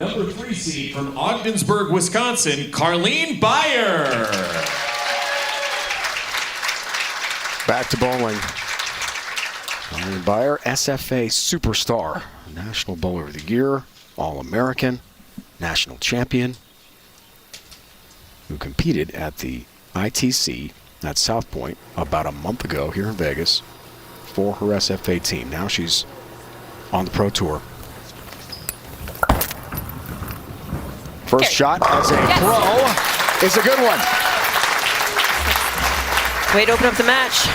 Number 3 seed from Ogdensburg, Wisconsin, Carlene Beyer. Back to bowling. Carlene Beyer, SFA superstar, National Bowler of the Year, All-American, national champion, who competed at the ITC at South Point about a month ago here in Vegas for her SFA team. Now she's on the Pro Tour. First shot as a pro is a good one. Way to open up the match.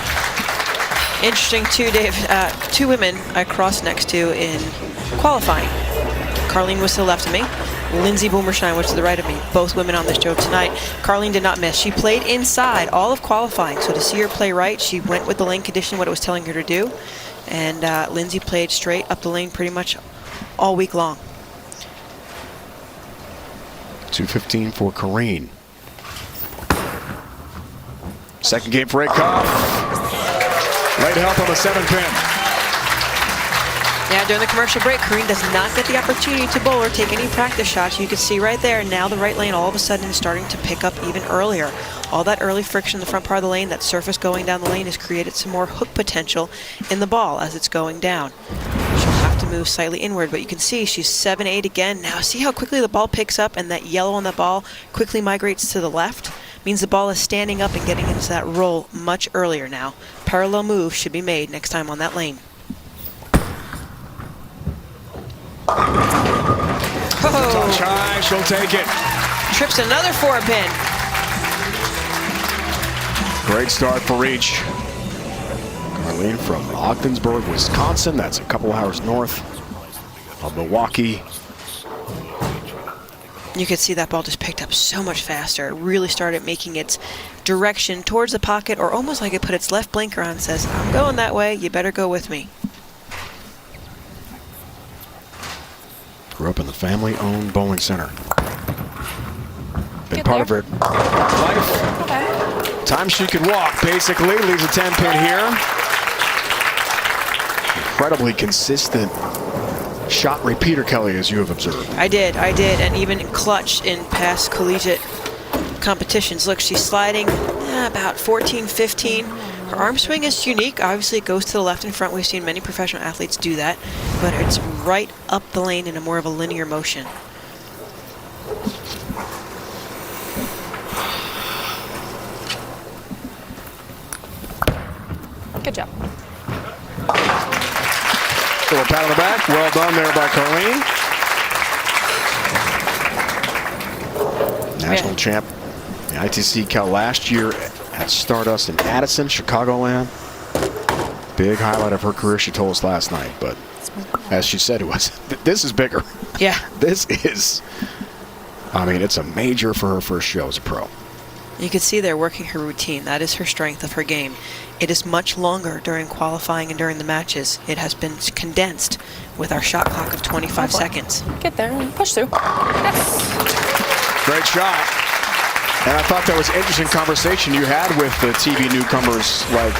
Interesting too, Dave. Two women I crossed next to in qualifying. Carlene was to the left of me. Lindsay Boomershine was to the right of me. Both women on this joke tonight. Carlene did not miss. She played inside all of qualifying. So to see her play right, she went with the lane condition, what it was telling her to do. And Lindsay played straight up the lane pretty much all week long. 2:15 for Correen. Second game for Acuff. Late help on the 7-pin. Yeah, during the commercial break, Correen does not get the opportunity to bowl or take any practice shots. You can see right there, now the right lane all of a sudden is starting to pick up even earlier. All that early friction in the front part of the lane, that surface going down the lane has created some more hook potential in the ball as it's going down. She'll have to move slightly inward, but you can see she's 7-8 again. Now see how quickly the ball picks up, and that yellow on the ball quickly migrates to the left? Means the ball is standing up and getting into that roll much earlier now. Parallel move should be made next time on that lane. Touch high, she'll take it. Trips another 4-pin. Great start for each. Carlene from Ogdensburg, Wisconsin. That's a couple hours north of Milwaukee. You could see that ball just picked up so much faster. It really started making its direction towards the pocket, or almost like it put its left blinker on and says, I'm going that way, you better go with me. Grew up in the family-owned bowling center. Been part of her life. Okay. Time she could walk, basically. Leaves a 10-pin here. Incredibly consistent shot repeater, Kelly, as you have observed. I did, and even clutch in past collegiate competitions. Look, she's sliding about 14, 15. Her arm swing is unique. Obviously, it goes to the left and front. We've seen many professional athletes do that, but it's right up the lane in a more of a linear motion. Good job. Little pat on the back. Well done there by Carlene. National champ, the ITC Cal last year at Stardust in Addison, Chicagoland. Big highlight of her career, she told us last night. But as she said, this is bigger. Yeah. This is, I mean, it's a major for her first show as a pro. You can see they're working her routine. That is her strength of her game. It is much longer during qualifying and during the matches. It has been condensed with our shot clock of 25 seconds. Get there and push through. Yes. Great shot. And I thought that was an interesting conversation you had with the TV newcomers like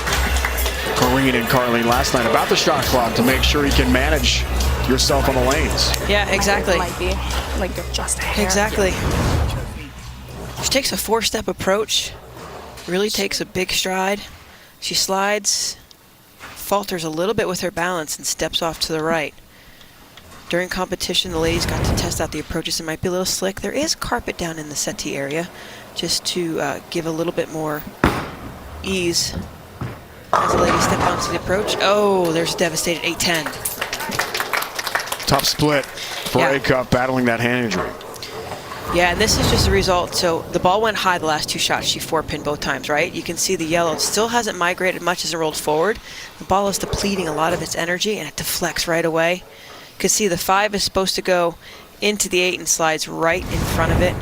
Correen and Carlene last night about the shot clock to make sure you can manage yourself on the lanes. Yeah, exactly. Might be like you're just a hair. Exactly. She takes a 4-step approach, really takes a big stride. She slides, falters a little bit with her balance, and steps off to the right. During competition, the ladies got to test out the approaches. It might be a little slick. There is carpet down in the settee area, just to give a little bit more ease as the ladies step onto the approach. Oh, there's a devastated 8-10. Tough split for Acuff, battling that hand injury. Yeah, and this is just a result. So the ball went high the last two shots. She 4-pinned both times, right? You can see the yellow still hasn't migrated much as it rolled forward. The ball is depleting a lot of its energy, and it deflects right away. You can see the 5 is supposed to go into the 8 and slides right in front of it.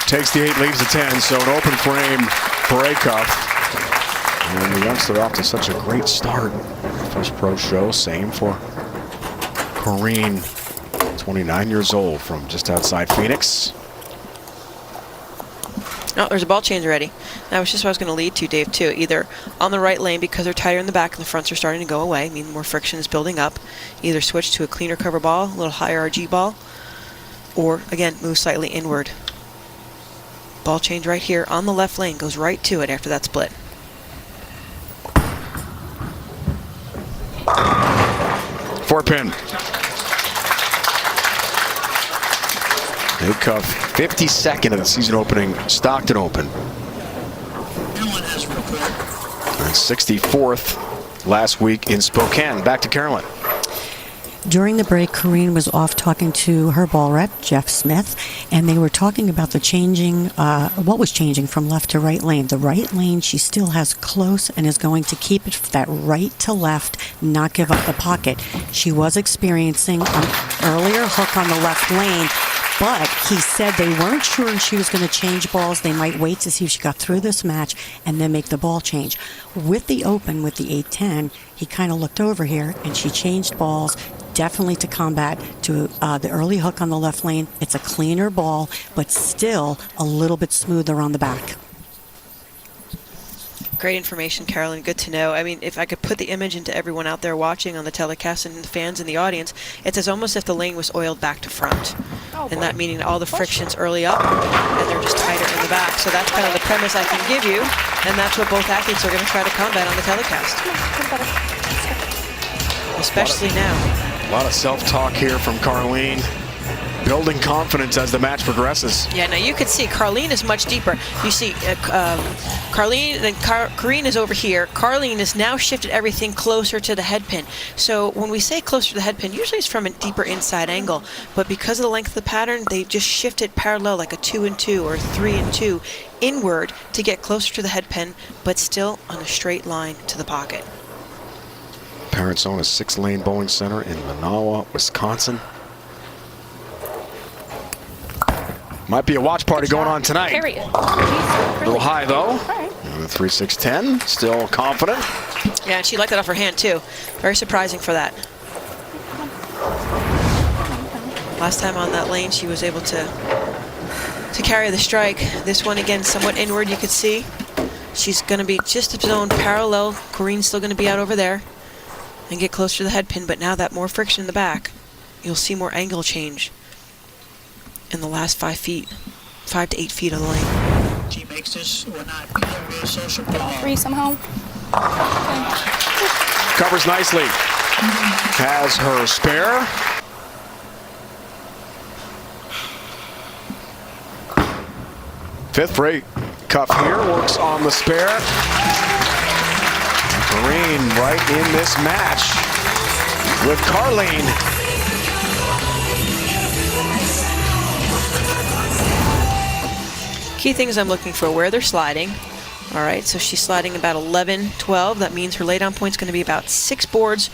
Takes the 8, leaves the 10, so an open frame for Acuff. And the youngster off to such a great start. First pro show, same for Correen, 29 years old, from just outside Phoenix. Oh, there's a ball change already. That was just what I was going to lead to, Dave, too. Either on the right lane because they're tighter in the back and the fronts are starting to go away, I mean more friction is building up. Either switch to a cleaner cover ball, a little higher RG ball, or, again, move slightly inward. Ball change right here on the left lane, goes right to it after that split. Four pin. Acuff, 52nd of the season opening Stockton Open. And 64th last week in Spokane. Back to Carolyn. During the break, Correen was off talking to her ball rep, Jeff Smith, and they were talking about the changing, what was changing from left to right lane. The right lane she still has close and is going to keep it that right to left, not give up the pocket. She was experiencing an earlier hook on the left lane, but he said they weren't sure she was going to change balls. They might wait to see if she got through this match and then make the ball change. With the open, with the 8-10, he kind of looked over here and she changed balls, definitely to combat to the early hook on the left lane. It's a cleaner ball, but still a little bit smoother on the back. Great information, Carolyn. Good to know. I mean, if I could put the image into everyone out there watching on the telecast and the fans in the audience, it's as almost if the lane was oiled back to front. And that meaning all the friction's early up and they're just tighter in the back. So that's kind of the premise I can give you, and that's what both athletes are going to try to combat on the telecast. Especially now. A lot of self-talk here from Carlene. Building confidence as the match progresses. Yeah, now you can see Carlene is much deeper. You see Carlene and Correen is over here. Carlene has now shifted everything closer to the head pin. So when we say closer to the head pin, usually it's from a deeper inside angle. But because of the length of the pattern, they just shifted parallel like a 2-2 or 3-2 inward to get closer to the head pin, but still on a straight line to the pocket. Parents own a 6-lane bowling center in Manawa, Wisconsin. Might be a watch party going on tonight. Carry it. A little high though. Right. 3-6-10, still confident. Yeah, and she liked that off her hand too. Very surprising for that. Last time on that lane, she was able to carry the strike. This one again, somewhat inward. You could see she's going to be just zoned parallel. Correen's still going to be out over there and get closer to the head pin. But now that more friction in the back, you'll see more angle change in the last 5 feet, 5 to 8 feet of the lane. She makes this or not PWBA social ball. Free somehow. Covers nicely. Has her spare. Fifth break. Cuff here works on the spare. Correen right in this match with Carlene. Key things I'm looking for, where they're sliding. All right, so she's sliding about 11, 12. That means her laydown point's going to be about 6 boards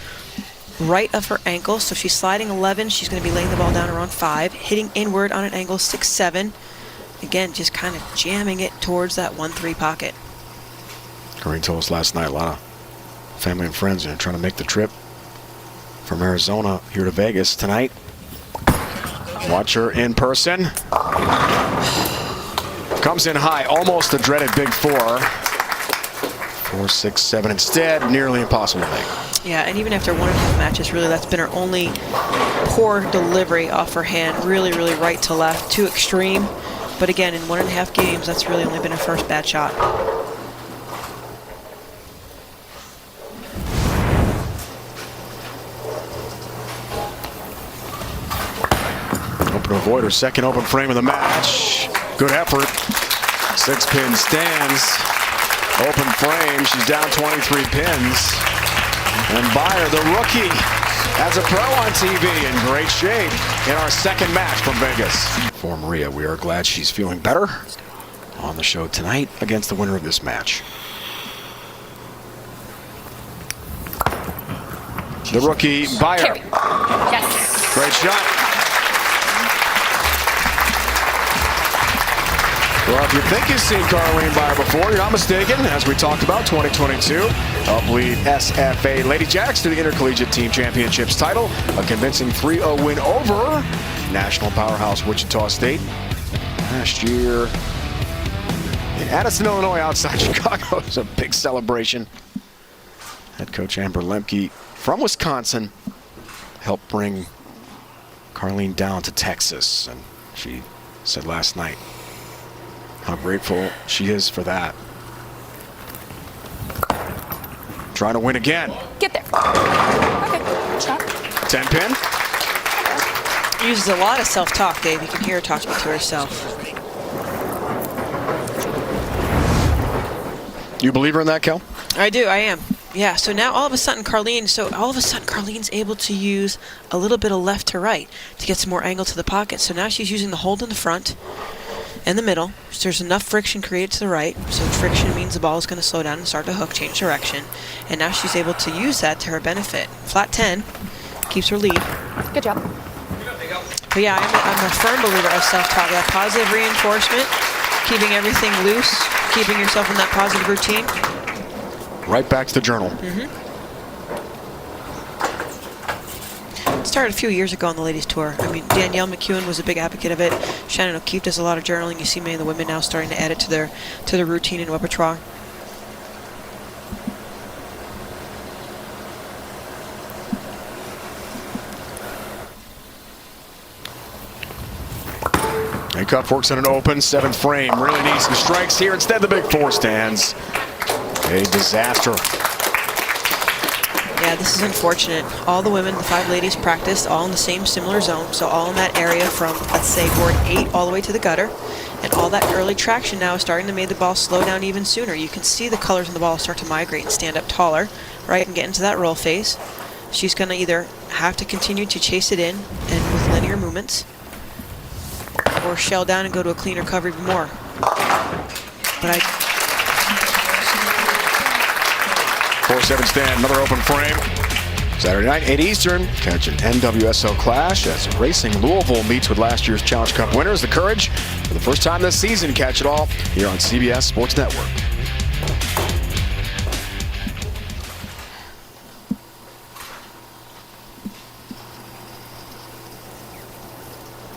right of her ankle. So if she's sliding 11, she's going to be laying the ball down around 5, hitting inward on an angle 6, 7. Again, just kind of jamming it towards that 1-3 pocket. Correen told us last night a lot of family and friends are trying to make the trip from Arizona here to Vegas tonight. Watch her in person. Comes in high, almost the dreaded big 4. 4, 6, 7 instead, nearly impossible to make. Yeah, and even after 1.5 matches, really that's been her only poor delivery off her hand. Really, really right to left, too extreme. But again, in 1.5 games, that's really only been her first bad shot. Open to avoid her second open frame of the match. Good effort. 6-pin stands. Open frame. She's down 23 pins. And Beyer, the rookie, as a pro on TV, in great shape in our second match from Vegas. For Maria, we are glad she's feeling better on the show tonight against the winner of this match. The rookie, Beyer. Carry. Yes. Great shot. Well, if you think you've seen Carlene Beyer before, you're not mistaken. As we talked about, 2022, helped lead SFA Lady Jacks to the Intercollegiate Team Championships title. A convincing 3-0 win over national powerhouse Wichita State. Last year, Addison, Illinois, outside Chicago. It's a big celebration. Head coach Amber Lemke from Wisconsin helped bring Carlene down to Texas, and she said last night how grateful she is for that. Trying to win again. Get there. Okay. Stop. 10 pin. Uses a lot of self-talk, Dave. You can hear her talking to herself. You believe her in that, Kel? I do, I am. Yeah, so now all of a sudden Carlene's able to use a little bit of left to right to get some more angle to the pocket. So now she's using the hold in the front and the middle. So there's enough friction created to the right. So friction means the ball is going to slow down and start to hook, change direction. And now she's able to use that to her benefit. Flat 10 keeps her lead. Good job. But yeah, I'm a firm believer of self-talk. That positive reinforcement, keeping everything loose, keeping yourself in that positive routine. Right back to the journal. It started a few years ago on the ladies tour. I mean, Danielle McEwen was a big advocate of it. Shannon O'Keefe does a lot of journaling. You see many of the women now starting to add it to their routine in repertoire. Acuff works on an open 7th frame. Really needs some strikes here. Instead, the big 4 stands. A disaster. Yeah, this is unfortunate. All the women, the 5 ladies, practiced all in the same similar zone. So all in that area from, let's say, board 8 all the way to the gutter. And all that early traction now is starting to make the ball slow down even sooner. You can see the colors in the ball start to migrate and stand up taller, right, and get into that roll phase. She's going to either have to continue to chase it in and with linear movements, or shell down and go to a cleaner cover even more. But 4-7 stand, another open frame. Saturday night, 8 Eastern. Catch an NWSL clash as Racing Louisville meets with last year's Challenge Cup winners, the Courage. For the first time this season, catch it all here on CBS Sports Network.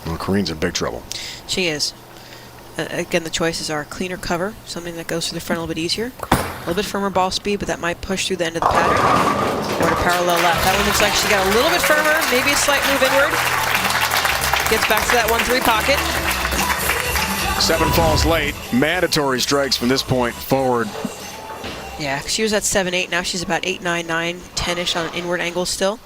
Well, Correen's in big trouble. she is. Again, the choices are cleaner cover, something that goes through the front a little bit easier, a little bit firmer ball speed, but that might push through the end of the pattern, or to parallel left. That one looks like she got a little bit firmer, maybe a slight move inward. Gets back to that 1-3 pocket. 7 falls late. Mandatory strikes from this point forward. Yeah, she was at 7-8. Now she's about 8-9, 9-10-ish on an inward angle still.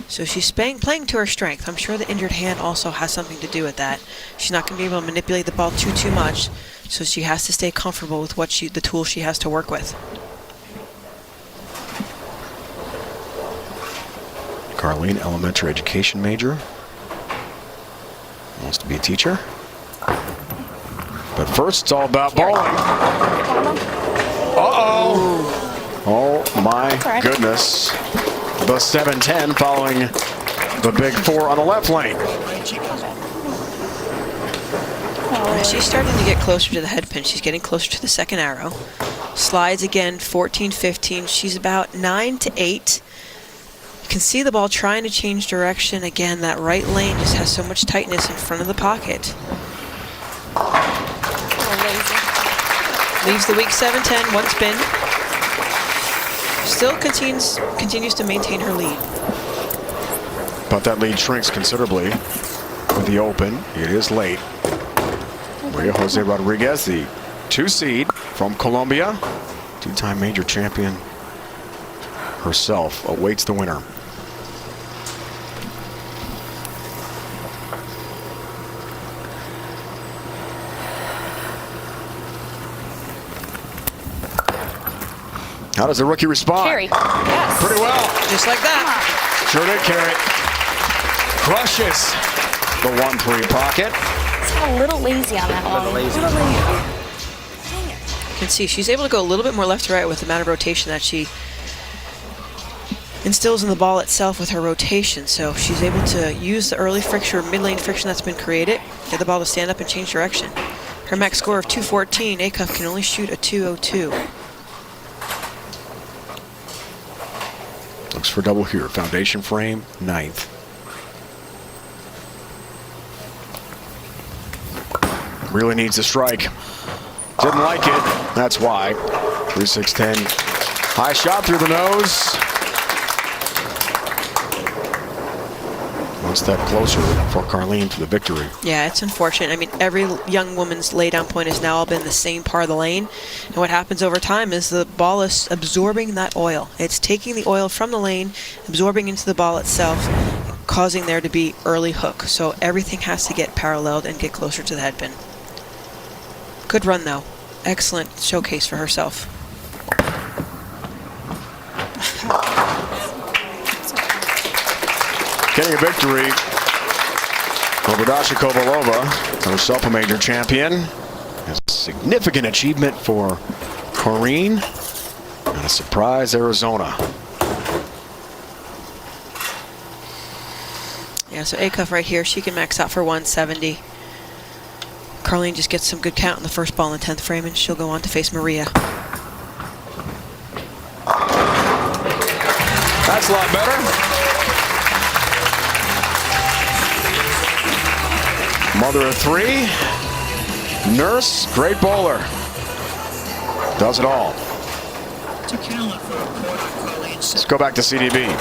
So she's playing to her strength. I'm sure the injured hand also has something to do with that. She's not going to be able to manipulate the ball too much, so she has to stay comfortable with what the tools she has to work with. Carlene, elementary education major. Wants to be a teacher. But first, it's all about bowling. Uh-oh. Oh, my goodness. The 7-10 following the big 4 on the left lane. She's starting to get closer to the head pin. She's getting closer to the second arrow. Slides again, 14-15. She's about 9-8. You can see the ball trying to change direction. Again, that right lane just has so much tightness in front of the pocket. Leaves the weak 7-10, one spin. Still continues to maintain her lead. But that lead shrinks considerably with the open. It is late. Maria Jose Rodriguez, the 2 seed from Colombia, 2-time major champion herself, awaits the winner. How does the rookie respond? Carry. Yes. Pretty well. Just like that. Sure did carry. Crushes the 1-3 pocket. It's got a little lazy on that one. You can see she's able to go a little bit more left to right with the amount of rotation that she instills in the ball itself with her rotation. So she's able to use the early friction or mid-lane friction that's been created, get the ball to stand up and change direction. Her max score of 214, Acuff can only shoot a 202. Looks for double here. Foundation frame, 9th. Really needs a strike. Didn't like it. That's why. 3-6-10. High shot through the nose. One step closer for Carlene for the victory. Yeah, it's unfortunate. I mean, every young woman's laydown point has now all been the same part of the lane. And what happens over time is the ball is absorbing that oil. It's taking the oil from the lane, absorbing into the ball itself, causing there to be early hook. So everything has to get paralleled and get closer to the head pin. Good run, though. Excellent showcase for herself. Getting a victory over Dasha Kovalova, herself a major champion. A significant achievement for Correen and a surprise Arizona. Yeah, so Acuff right here, she can max out for 170. Carlene just gets some good count in the first ball in the 10th frame, and she'll go on to face Maria. That's a lot better. Mother of three, nurse, great bowler. Does it all. It's a talent for a report on Carlene's. Let's go back to CDB.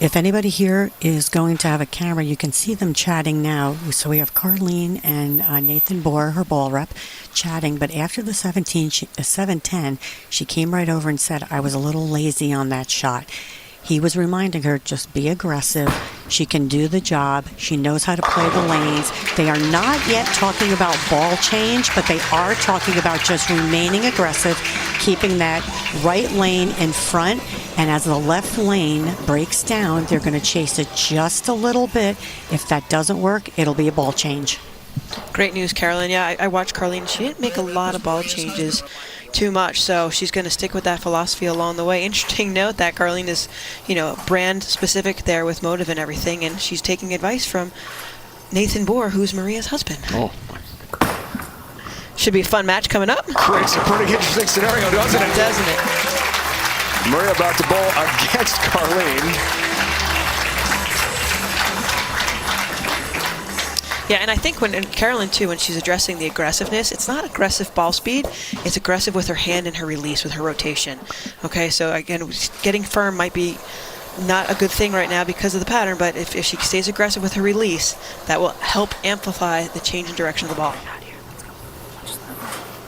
If anybody here is going to have a camera, you can see them chatting now. So we have Carlene and Nathan Bohr, her ball rep, chatting. But after the 7-10, she came right over and said, I was a little lazy on that shot. He was reminding her, just be aggressive. She can do the job. She knows how to play the lanes. They are not yet talking about ball change, but they are talking about just remaining aggressive, keeping that right lane in front. And as the left lane breaks down, they're going to chase it just a little bit. If that doesn't work, it'll be a ball change. Great news, Carolyn. Yeah, I watched Carlene. She didn't make a lot of ball changes too much, so she's going to stick with that philosophy along the way. Interesting note that Carlene is, brand specific there with motive and everything, and she's taking advice from Nathan Bohr, who's Maria's husband. Oh. Should be a fun match coming up. Creates a pretty interesting scenario, doesn't it? Doesn't it? Maria about to bowl against Carlene. Yeah, and I think when Carolyn too, when she's addressing the aggressiveness, it's not aggressive ball speed, it's aggressive with her hand and her release, with her rotation. Okay, so again, getting firm might be not a good thing right now because of the pattern, but if she stays aggressive with her release, that will help amplify the change in direction of the ball.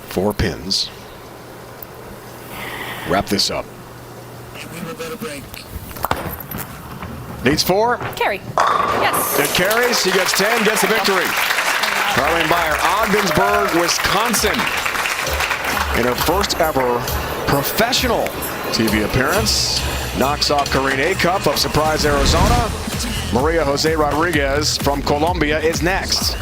4 pins. Wrap this up. We will go to break. Needs 4. Carry. Yes. It carries. She gets 10, gets the victory. Carlene Beyer, Ogdensburg, Wisconsin. In her first ever professional TV appearance. Knocks off Correen Acuff of Surprise, Arizona. Maria Jose Rodriguez from Colombia is next.